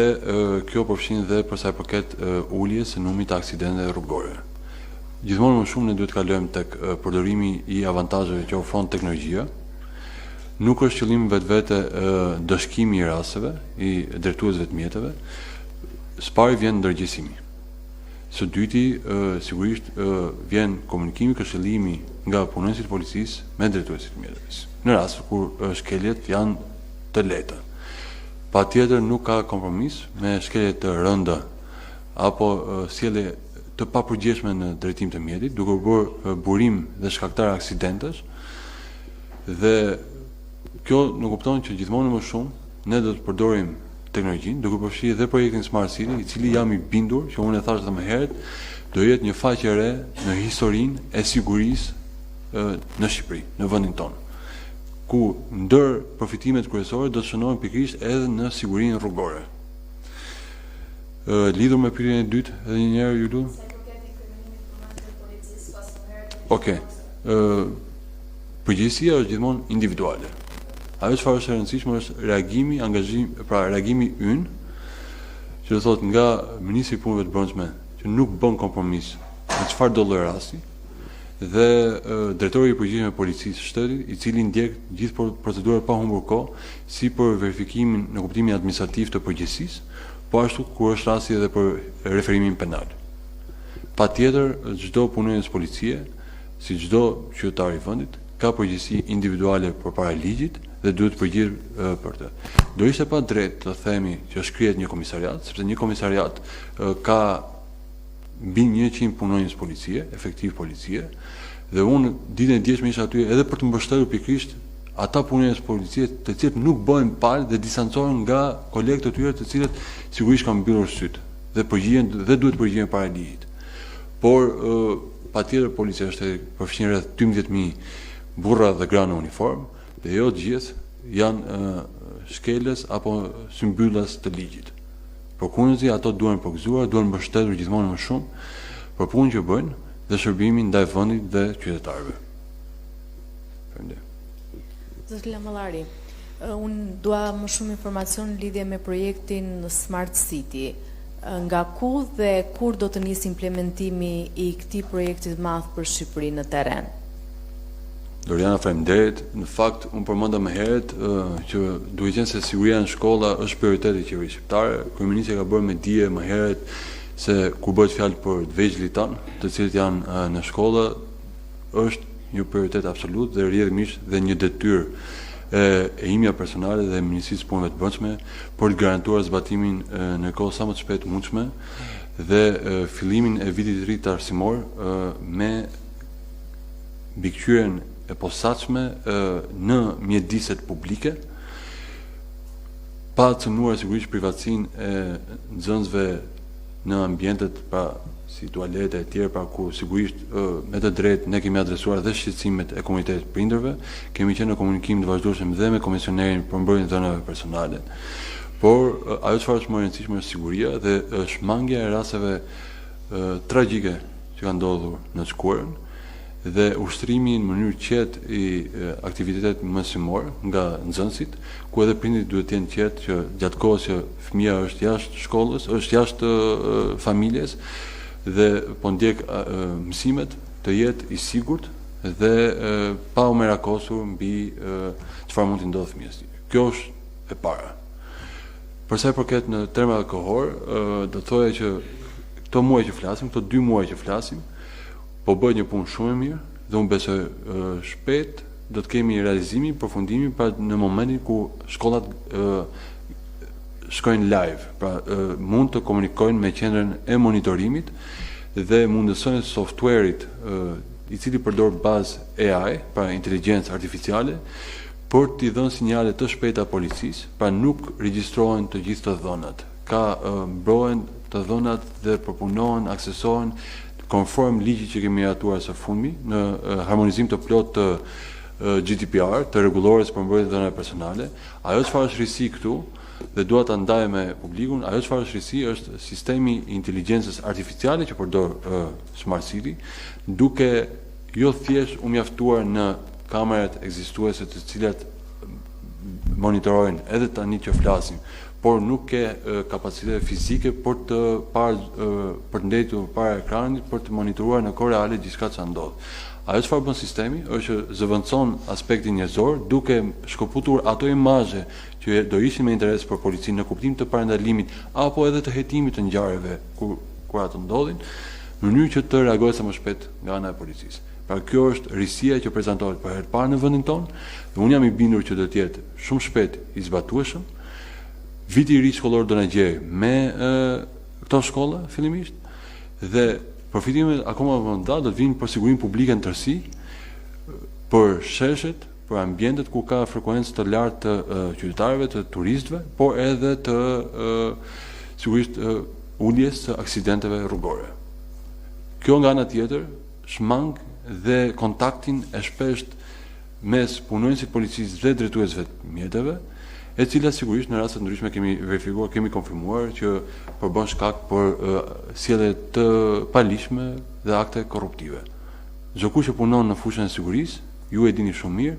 kjo përfshin dhe për sa i përket uljes së numrit të aksidenteve rrugore. Gjithmonë më shumë ne duhet të kalojmë tek përdorimi i avantazheve që ofron teknologjia. Nuk është qëllimi vetvete dëshkimi i rasteve, i drejtuesve të mjeteve. Së pari vjen ndërgjegjësimi. Së dyti, sigurisht vjen komunikimi, këshillimi nga punonësit e policisë me drejtuesit të mjeteve. Në rast kur shkeljet janë të lehta. Patjetër nuk ka kompromis me shkelje të rënda apo sjellje të papërgjeshme në drejtim të mjetit, duke bërë burim dhe shkaktar aksidentesh. Dhe kjo nuk kupton që gjithmonë më shumë ne do të përdorim teknologjinë, duke përfshirë dhe projektin Smart City, i cili jam i bindur që unë e thash edhe më herët, do jetë një faqe e re në historinë e sigurisë në Shqipëri, në vendin tonë, ku ndër përfitimet kryesore do të shënohen pikërisht edhe në sigurinë rrugore. Lidhur me pyetjen e dytë, edhe një herë ju lutem. Okej. Përgjegjësia është gjithmonë individuale. Ajo çfarë është e rëndësishme është reagimi, reagimi ynë, që do thotë nga ministri i punëve të brendshme, që nuk bën kompromis në çfarë do lloj rasti, dhe drejtori i përgjithshëm i policisë së shtetit, i cili ndjek gjithë procedurat pa humbur kohë, si për verifikimin në kuptimin administrativ të përgjegjësisë, po ashtu kur është rasti edhe për referimin penal. Patjetër çdo punonjës policie, si çdo qytetar i vendit, ka përgjegjësi individuale përpara ligjit dhe duhet përgjigj për të. Do ishte pa drejt të themi që shkrihet një komisariat, sepse një komisariat ka mbi 100 punonjës policie, efektiv policie, dhe unë ditën e djeshme isha aty edhe për të mbështetur pikërisht ata punonjës policie të cilët nuk bëhen palë dhe distancohen nga kolegët e tyre të cilët sigurisht kanë mbyllur syt dhe përgjigjen dhe duhet përgjigjen para ligjit. Por patjetër policia është përfshin rreth 12.000 burra dhe gra në uniform, dhe jo të gjithë janë shkelës apo symbyllas të ligjit. Por kunzi ato duhen përgëzuar, duhen mbështetur gjithmonë më shumë për punën që bëjnë dhe shërbimin ndaj vendit dhe qytetarëve. Zoti Lamallari, unë dua më shumë informacion në lidhje me projektin Smart City. Nga ku dhe kur do të nisë implementimi i këtij projekti të madh për Shqipërinë në terren? Doriana, faleminderit. Në fakt, unë përmenda më herët që duhet qenë se siguria në shkolla është prioritet i qeverisë shqiptare. Kryeministri ka bërë me dije më herët se kur bëhet fjalë për të vegjëlit tanë, të cilët janë në shkolla, është një prioritet absolut dhe rrjedhimisht dhe një detyrë e imja personale dhe Ministrisë Punëve të Brendshme për të garantuar zbatimin në kohë sa më të shpejtë mundshme dhe fillimin e vitit të ri të arsimor me mbikëqyrjen e posaçme në mjediset publike, pa cënuar sigurisht privatësinë e nxënësve në ambientet si tualete e tjera, ku sigurisht me të drejtë ne kemi adresuar dhe shqetësimet e komunitetit prindërve, kemi qenë në komunikim të vazhdueshëm dhe me komisionerin për mbrojtjen e dhënave personale. Por ajo çfarë është më e rëndësishme është siguria dhe shmangja e rasteve tragjike që kanë ndodhur në shkuarën dhe ushtrimi në mënyrë qetë i aktivitetit mësimor nga nxënësit, ku edhe prindit duhet të jenë qetë që gjatë kohës që fëmia është jashtë shkollës, është jashtë familjes dhe po ndjek mësimet, të jetë i sigurt dhe pa u merakosur mbi çfarë mund të ndodhë fëmijës. Kjo është e para. Për sa i përket në terma kohor, do thoya që këto muaj që flasim, këto 2 muaj që flasim, po bëhet një punë shumë e mirë dhe unë besoj shpejt do të kemi realizimin, përfundimin në momentin ku shkollat shkojnë live, pra mund të komunikojnë me qendrën e monitorimit dhe mundësojnë software-it i cili përdor bazë AI, pra inteligjencë artificiale, për t'i dhënë sinjale të shpejta policisë, pra nuk regjistrohen të gjithë të dhënat. Mbrohen të dhënat dhe përpunohen, aksesohen konform ligjit që kemi miratuar së fundmi në harmonizim të plot të GDPR, të rregullores për mbrojtjen e dhënave personale. Ajo çfarë është risi këtu dhe dua ta ndaj me publikun, ajo çfarë është risi është sistemi i inteligjencës artificiale që përdor Smart City, duke jo thjesht u mjaftuar në kamerat ekzistuese të cilat monitorojnë edhe tani që flasim, por nuk ke kapacitet fizike për të ndetur para ekranit, për të monitoruar në kohë reale gjithçka që ndodh. Ajo çfarë bën sistemi është që zëvendëson aspektin njerëzor, duke shkëputur ato imazhe që do ishin me interes për policinë në kuptim të parandalimit apo edhe të hetimit të ngjarjeve kur ato ndodhin, në mënyrë që të reagohet sa më shpejt nga ana e policisë. Pra kjo është risia që prezantohet për herë të parë në vendin tonë, dhe unë jam i bindur që do të jetë shumë shpejt i zbatueshëm. Viti i ri shkollor do na gjejë me këto shkolla fillimisht dhe përfitimet akoma më nda do të vinë për sigurinë publike në tërësi, për sheshet, për ambientet ku ka frekuencë të lartë të qytetarëve, të turistëve, por edhe të sigurisht uljes të aksidenteve rrugore. Kjo nga ana tjetër shmang dhe kontaktin e shpesht mes punonjësit policisë dhe drejtuesve të mjeteve, e cila sigurisht në raste të ndryshme kemi verifikuar, kemi konfirmuar që përbën shkak për sjellje të palishme dhe akte korruptive. çdo kush që punon në fushën e sigurisë, ju e dini shumë mirë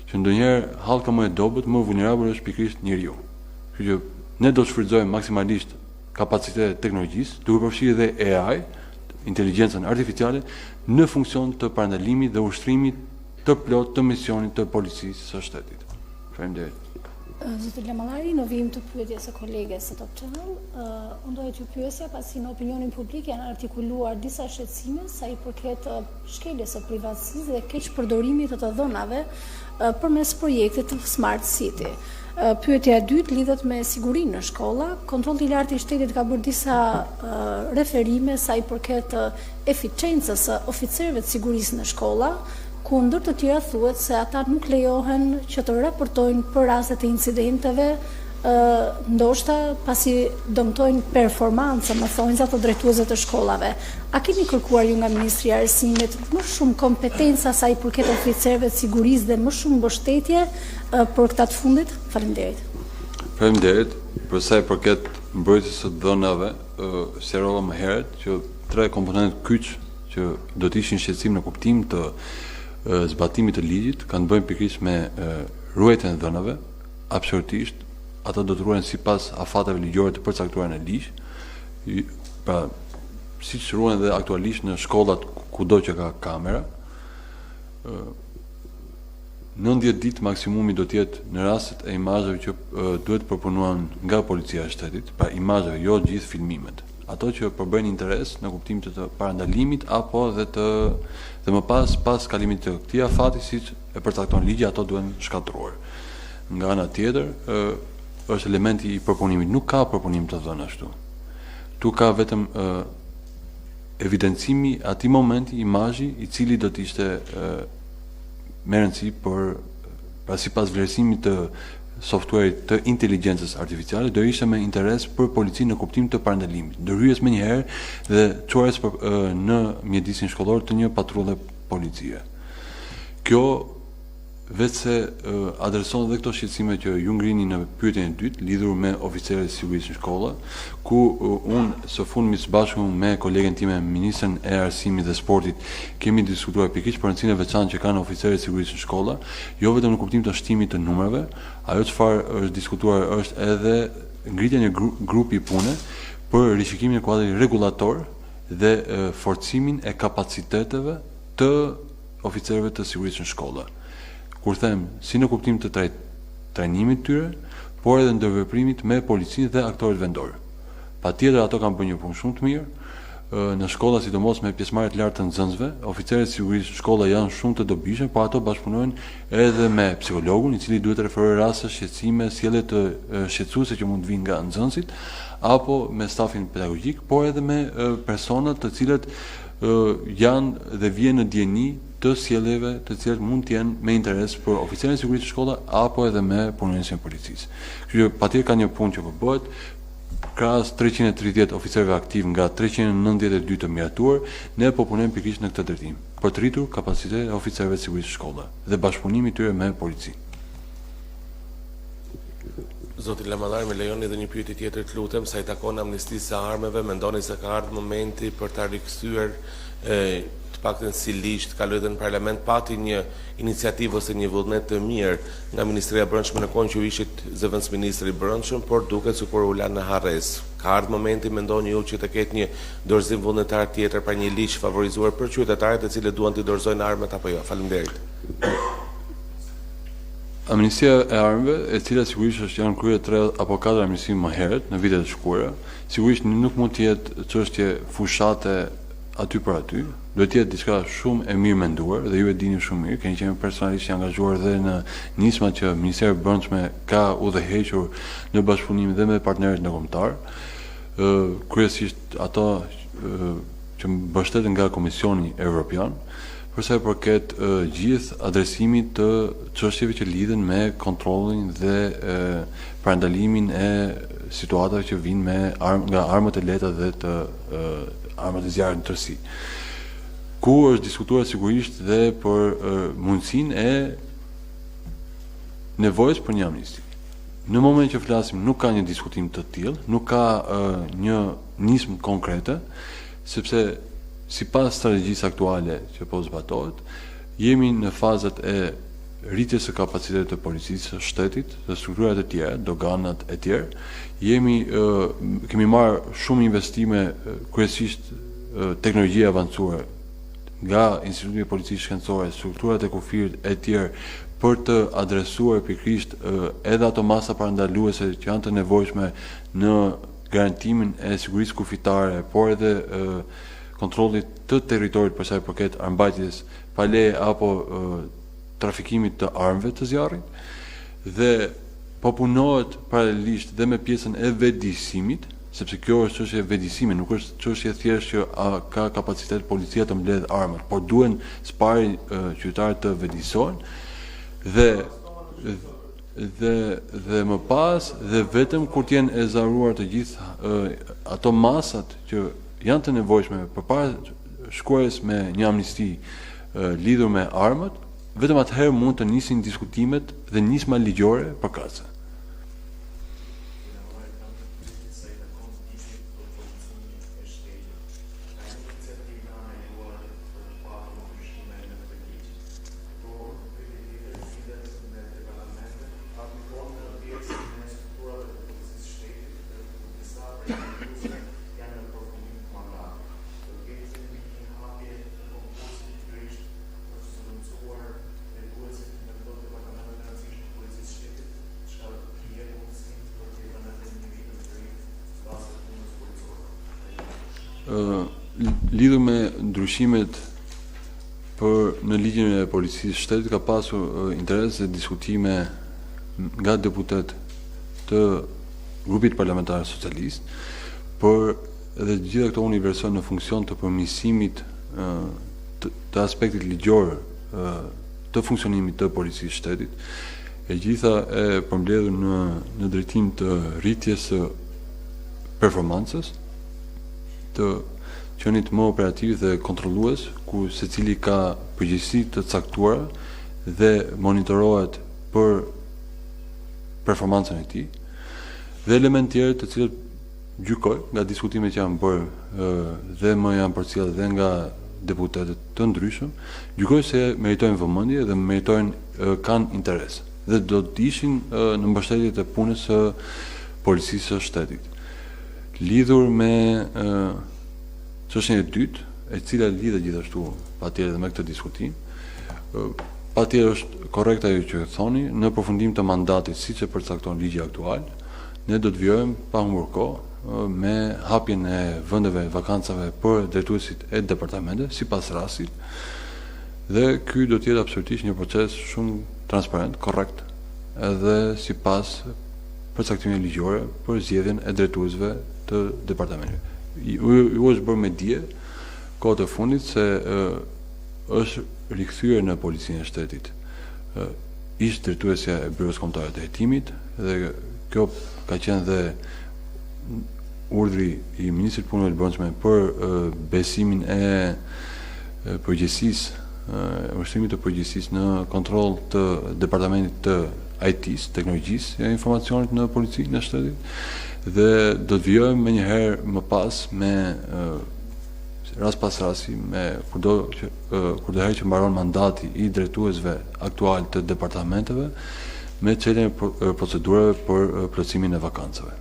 që ndonjëherë hallka më e dobët, më vulnerabël është pikërisht njeriu. Kështu që ne do të shfrytëzojmë maksimalisht kapacitetet e teknologjisë, duke përfshirë edhe AI, inteligjencën artificiale, në funksion të parandalimit dhe ushtrimit të plot të misionit të policisë së shtetit. Faleminderit. Zoti Lamallari, në vijim të pyetjes së koleges së Top Channel, unë doja t'ju pyesja pasi në opinionin publik janë artikuluar disa shqetësime sa i përket shkeljes së privatësisë dhe keqpërdorimit të dhënave përmes projektit të Smart City. Pyetja e dytë lidhet me sigurinë në shkolla. Kontrolli i lartë i shtetit ka bërë disa referime sa i përket eficiencës së oficerëve të sigurisë në shkolla, ku ndër të tjera thuhet se ata nuk lejohen që të raportojnë për raste të incidenteve, ndoshta pasi dëmtojnë performancën, më thonjza të drejtuesve të shkollave. A keni kërkuar ju nga Ministri i Arsimit më shumë kompetenca sa i përket oficerëve të sigurisë dhe më shumë mbështetje për këta të fundit? Faleminderit. Faleminderit. Për sa i përket mbrojtjes së dhënave, sqarova më herët që 3 komponentet kyç që do të ishin shqetësim në kuptim të zbatimit të ligjit kanë bëjnë pikërisht me ruajtjen e dhënave. Absolutisht, ata do të ruhen sipas afateve ligjore të përcaktuara në ligj. Pra, siç ruhen dhe aktualisht në shkollat kudo që ka kamera. 90 ditë maksimumi do të jetë në rastet e imazheve që duhet përpunuar nga policia e shtetit, pra imazheve, jo gjithë filmimet. Ato që përbëjnë interes në kuptim të parandalimit apo dhe më pas kalimit të këtij afati, siç e përcakton ligji, ato duhen shkatruar. Nga ana tjetër, është elementi i përpunimit, nuk ka përpunim të dhënë ashtu. Tu ka vetëm evidencimi atij momenti, imazhi i cili do të ishte me rëndësi pra sipas vlerësimit të softuerit të inteligjencës artificiale, do ishte me interes për policinë në kuptim të parandalimit, ndërhyjes menjëherë dhe çuarjes në mjedisin shkollor të një patrulle policie. Kjo vetë se adreson dhe këto shqetësime që ju ngrini në pyetjen e dytë lidhur me oficerët e sigurisë në shkolla, ku unë së fundmi së bashku me kolegen time, ministren e Arsimit dhe Sportit, kemi diskutuar pikërisht për rëndësinë e veçantë që kanë oficerët e sigurisë në shkolla, jo vetëm në kuptim të shtimit të numrave, ajo çfarë është diskutuar është edhe ngritja një grupi pune për rishikimin e kuadrit rregullator dhe forcimin e kapaciteteve të oficerëve të sigurisë në shkolla. Kur them, si në kuptim të trajnimit tyre, por edhe ndërveprimit me policinë dhe aktorët vendor. Patjetër ato kanë bërë një punë shumë të mirë, në shkolla sidomos me pjesëmarrje të lartë të nxënësve, oficerët e sigurisë në shkolla janë shumë të dobishëm, por ato bashkëpunojnë edhe me psikologun, i cili duhet të referojë raste shqetësime, sjellje të shqetësuese që mund të vinë nga nxënësit, apo me stafin pedagogjik, por edhe me persona të cilët janë dhe vijnë në dieni të sjelljeve të cilat mund të jenë me interes për oficerën e sigurisë të shkolla apo edhe me punonjësin e policisë. Kështu që patjetër ka një punë që po bëhet. Krahas 330 oficerëve aktiv nga 392 të miratuar, ne po punojmë pikërisht në këtë drejtim, për të rritur kapacitetin e oficerëve të sigurisë të shkolla dhe bashkëpunimi i tyre me policinë. Zoti Lamallari, më lejoni edhe një pyetje tjetër, të lutem, sa i takon amnistisë së armëve, mendoni se ka ardhur momenti për ta rikthyer të paktën si ligj të kalojë në parlament, pati një iniciativë ose një vullnet të mirë nga Ministria e Brendshme në kohën që u ishit zëvendësministri i Brendshëm, por duket sikur u lan në harres. Ka ardhur momenti, mendoni ju, që të ketë një dorëzim vullnetar tjetër për një ligj favorizuar për qytetarët e cilët duan të dorëzojnë armët apo jo? Faleminderit. Amnistia e armëve, e cila sigurisht janë kryer 3 apo 4 amnisti më herët në vitet e shkuara, sigurisht nuk mund të jetë çështje fushate aty për aty, duhet të jetë diçka shumë e mirë menduar dhe ju e dini shumë mirë, keni qenë personalisht i angazhuar dhe në nismat që Ministria e Brendshme ka udhëhequr në bashkëpunim dhe me partnerët ndërkombëtar, kryesisht ato që mbështeten nga Komisioni Evropian, për sa i përket gjithë adresimit të çështjeve që lidhen me kontrollin dhe parandalimin e situatave që vijnë nga armët e lehta dhe të armët e zjarrit në tërësi. Ku është diskutuar sigurisht dhe për mundësinë e nevojës për një amnisti. Në moment që flasim nuk ka një diskutim të tillë, nuk ka një nismë konkrete, sepse sipas strategjisë aktuale që po zbatohet, jemi në fazat e rritjes së kapacitetit të policisë së shtetit, të strukturat e tjera, doganat e tjerë. Kemi marrë shumë investime, kryesisht teknologji e avancuar nga Instituti i Policisë Shkencore, strukturat e kufirit e tjerë, për të adresuar pikërisht edhe ato masa parandaluese që janë të nevojshme në garantimin e sigurisë kufitare, por edhe kontrollit të territorit për sa i përket armbajtjes pa leje apo trafikimit të armëve të zjarrit, dhe po punohet paralelisht dhe me pjesën e vedisimit, sepse kjo është çështje e vedisimit, nuk është çështje thjesht që ka kapacitet policia të mbledh armët, por duhen spari qytetarët të vedisohen dhe më pas dhe vetëm kur të jenë ezaruar të gjithë ato masat që janë të nevojshme përpara shkruarjes me një amnisti lidhur me armët, vetëm atëherë mund të nisin diskutimet dhe nisma ligjore përkatëse. Lidhur me ndryshimet në ligjin e policisë shtetit, ka pasur interes dhe diskutime nga deputet të grupit parlamentar socialist, për edhe gjitha këto unë i vlerësoj në funksion të përmirësimit të aspektit ligjor të funksionimit të policisë shtetit, e gjitha e përmbledhur në drejtim të rritjes së performancës, të qenit më operativ dhe kontrollues, ku secili ka përgjegjësi të caktuara dhe monitorohet për performancën e tij, dhe elementë tjerë të cilët gjykoj nga diskutimet që janë bërë dhe më janë përcjellë dhe nga deputetët të ndryshëm, gjykoj se meritojnë vëmendje dhe meritojnë kanë interes dhe do të ishin në mbështetje të punës së policisë së shtetit. Lidhur me çështjen e dytë, e cila lidhet gjithashtu patjetër me këtë diskutim, patjetër është korrekt ajo që thoni, në përfundim të mandatit siç e përcakton ligji aktual, ne do të vijojmë pa humbur kohë me hapjen e vendeve vakancave për drejtuesit e departamenteve sipas rastit, dhe ky do të jetë absolutisht një proces shumë transparent, korrekt, edhe sipas përcaktimeve ligjore për zgjedhjen e drejtuesve të departamenteve. Ju është bërë me dje kohët e fundit se është rikthyer në policinë e shtetit ish drejtuesja e Byros Kombëtare të Hetimit, dhe kjo ka qenë dhe urdhri i Ministrit Punëve të Brendshme për besimin e përgjegjësisë, ushtrimit të përgjegjësisë në kontroll të departamentit të IT-s, teknologjisë e informacionit në policinë e shtetit, dhe do të vijojmë me njëherë më pas me rast pas rasti, me kurdoherë që mbaron mandati i drejtuesve aktual të departamenteve, me çeljen e procedurave për plotësimin e vakancave.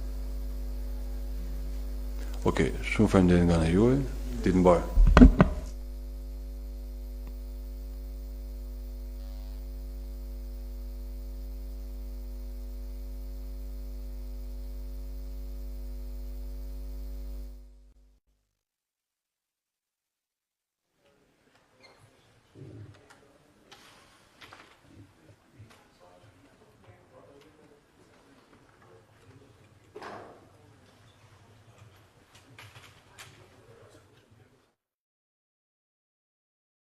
Okej, shumë faleminderit nga ne juaj, ditë mbarë.